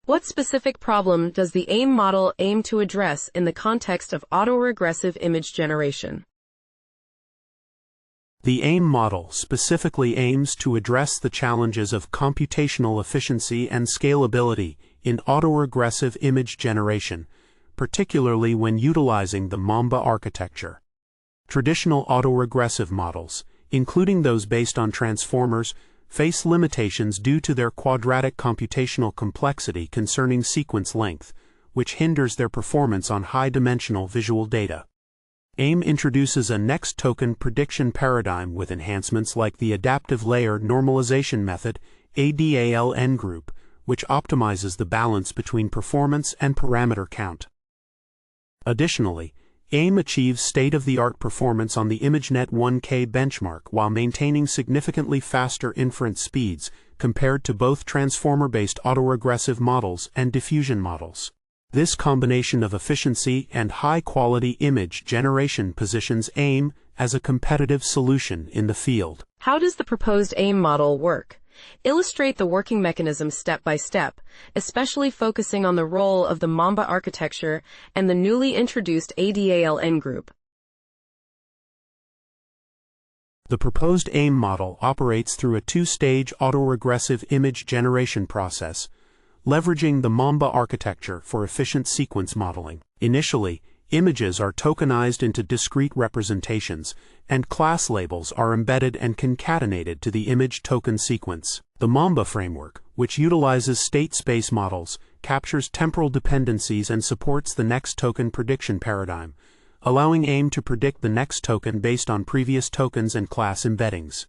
What specific problem does the AIM model aim to address in the context of autoregressive image generation? The AIM model specifically aims to address the challenges of computational efficiency and scalability in autoregressive image generation, particularly when utilizing the Mamba architecture. Traditional autoregressive models, including those based on transformers, face limitations due to their quadratic computational complexity concerning sequence length, which hinders their performance on high-dimensional visual data. AIM introduces a next token prediction paradigm with enhancements like the adaptive layer normalization method, ADALN group, which optimizes the balance between performance and parameter count. Additionally, AIM achieves state-of-the-art performance on the ImageNet 1K benchmark while maintaining significantly faster inference speeds compared to both transformer-based autoregressive models and diffusion models. This combination of efficiency and high-quality image generation positions AIM as a competitive solution in the field. How does the proposed AIM model work? Illustrate the working mechanism step by step, especially focusing on the role of the Mamba architecture and the newly introduced ADALN group. The proposed AIM model operates through a two-stage autoregressive image generation process, leveraging the Mamba architecture for efficient sequence modeling. Initially, images are tokenized into discrete representations, and class labels are embedded and concatenated to the image token sequence. The Mamba framework, which utilizes state space models, captures temporal dependencies and supports the next token prediction paradigm, allowing AIM to predict the next token based on previous tokens and class embeddings.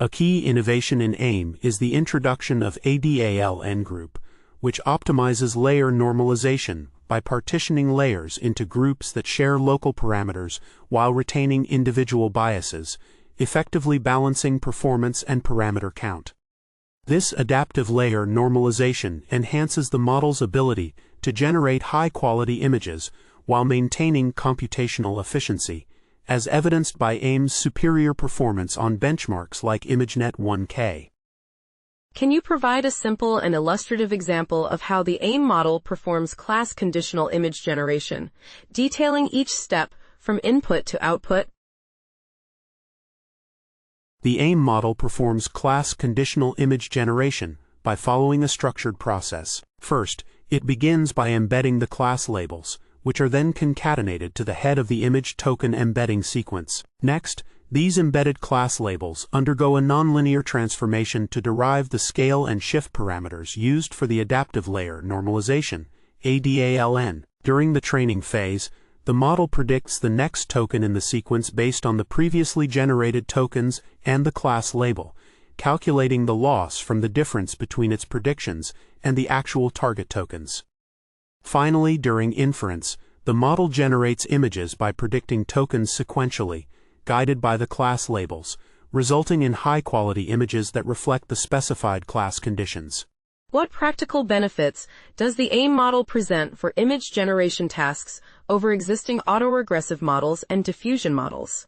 A key innovation in AIM is the introduction of ADALN group, which optimizes layer normalization by partitioning layers into groups that share local parameters while retaining individual biases, effectively balancing performance and parameter count. This adaptive layer normalization enhances the model's ability to generate high-quality images while maintaining computational efficiency, as evidenced by AIM's superior performance on benchmarks like ImageNet 1K. Can you provide a simple and illustrative example of how the AIM model performs class-conditional image generation, detailing each step from input to output? The AIM model performs class-conditional image generation by following a structured process. First, it begins by embedding the class labels, which are then concatenated to the head of the image token embedding sequence. Next, these embedded class labels undergo a nonlinear transformation to derive the scale and shift parameters used for the adaptive layer normalization, ADALN. During the training phase, the model predicts the next token in the sequence based on the previously generated tokens and the class label, calculating the loss from the difference between its predictions and the actual target tokens. Finally, during inference, the model generates images by predicting tokens sequentially, guided by the class labels, resulting in high-quality images that reflect the specified class conditions. What practical benefits does the AIM model present for image generation tasks over existing autoregressive models and diffusion models?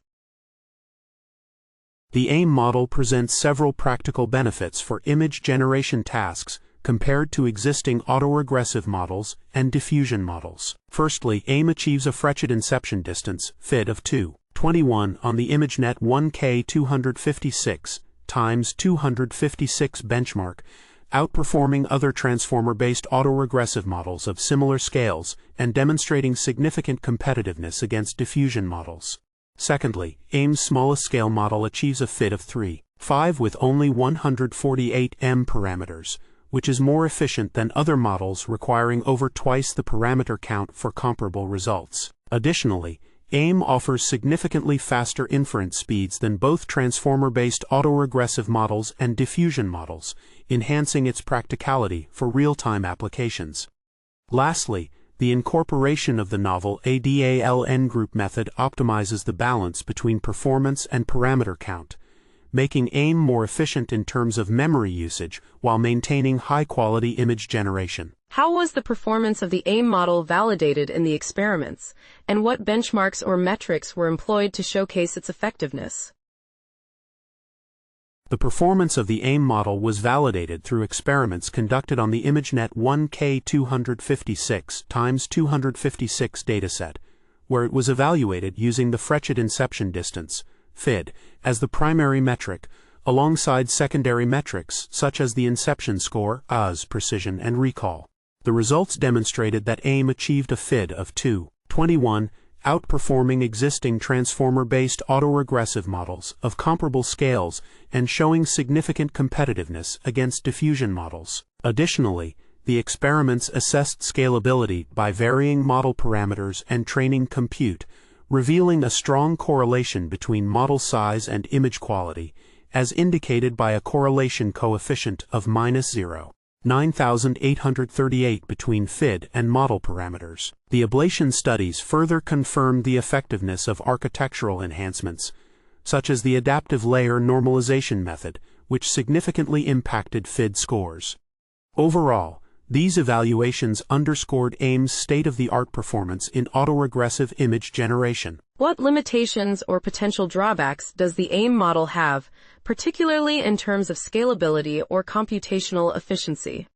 The AIM model presents several practical benefits for image generation tasks compared to existing autoregressive models and diffusion models. Firstly, AIM achieves a Frechet inception distance, FID, of 2.21 on the ImageNet 1K 256 x 256 benchmark, outperforming other transformer-based autoregressive models of similar scales and demonstrating significant competitiveness against diffusion models. Secondly, AIM's smallest scale model achieves a FID of 3.5 with only 148 M parameters, which is more efficient than other models requiring over twice the parameter count for comparable results. Additionally, AIM offers significantly faster inference speeds than both transformer-based autoregressive models and diffusion models, enhancing its practicality for real-time applications. Lastly, the incorporation of the novel ADALN group method optimizes the balance between performance and parameter count, making AIM more efficient in terms of memory usage while maintaining high-quality image generation. How was the performance of the AIM model validated in the experiments, and what benchmarks or metrics were employed to showcase its effectiveness? The performance of the AIM model was validated through experiments conducted on the ImageNet 1K256x256 dataset, where it was evaluated using the Frechet inception distance, FID, as the primary metric, alongside secondary metrics such as the inception score, AS, precision, and recall. The results demonstrated that AIM achieved a FID of 2.21, outperforming existing transformer-based autoregressive models of comparable scales and showing significant competitiveness against diffusion models. Additionally, the experiments assessed scalability by varying model parameters and training compute, revealing a strong correlation between model size and image quality, as indicated by a correlation coefficient of -0.9838 between FID and model parameters. The ablation studies further confirmed the effectiveness of architectural enhancements, such as the adaptive layer normalization method, which significantly impacted FID scores. Overall, these evaluations underscored AIM's state-of-the-art performance in autoregressive image generation. What limitations or potential drawbacks does the AIM model have, particularly in terms of scalability or computational efficiency?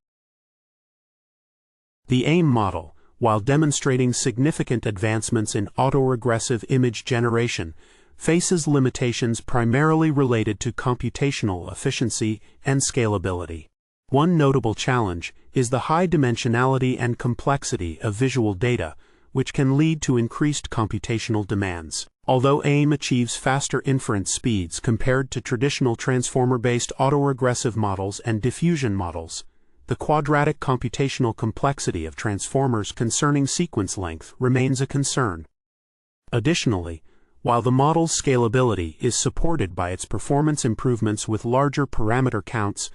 The AIM model, while demonstrating significant advancements in autoregressive image generation, faces limitations primarily related to computational efficiency and scalability. One notable challenge is the high dimensionality and complexity of visual data, which can lead to increased computational demands. Although AIM achieves faster inference speeds compared to traditional transformer-based autoregressive models and diffusion models, the quadratic computational complexity of transformers concerning sequence length remains a concern. Additionally, while the model's scalability is supported by its performance improvements with larger parameter counts,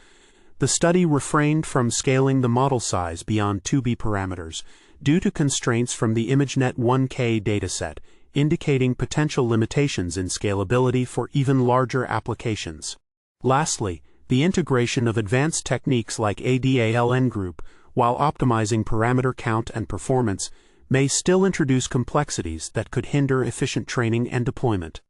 the study refrained from scaling the model size beyond 2B parameters due to constraints from the ImageNet 1K dataset, indicating potential limitations in scalability for even larger applications. Lastly, the integration of advanced techniques like ADALN group, while optimizing parameter count and performance, may still introduce complexities that could hinder efficient training and deployment.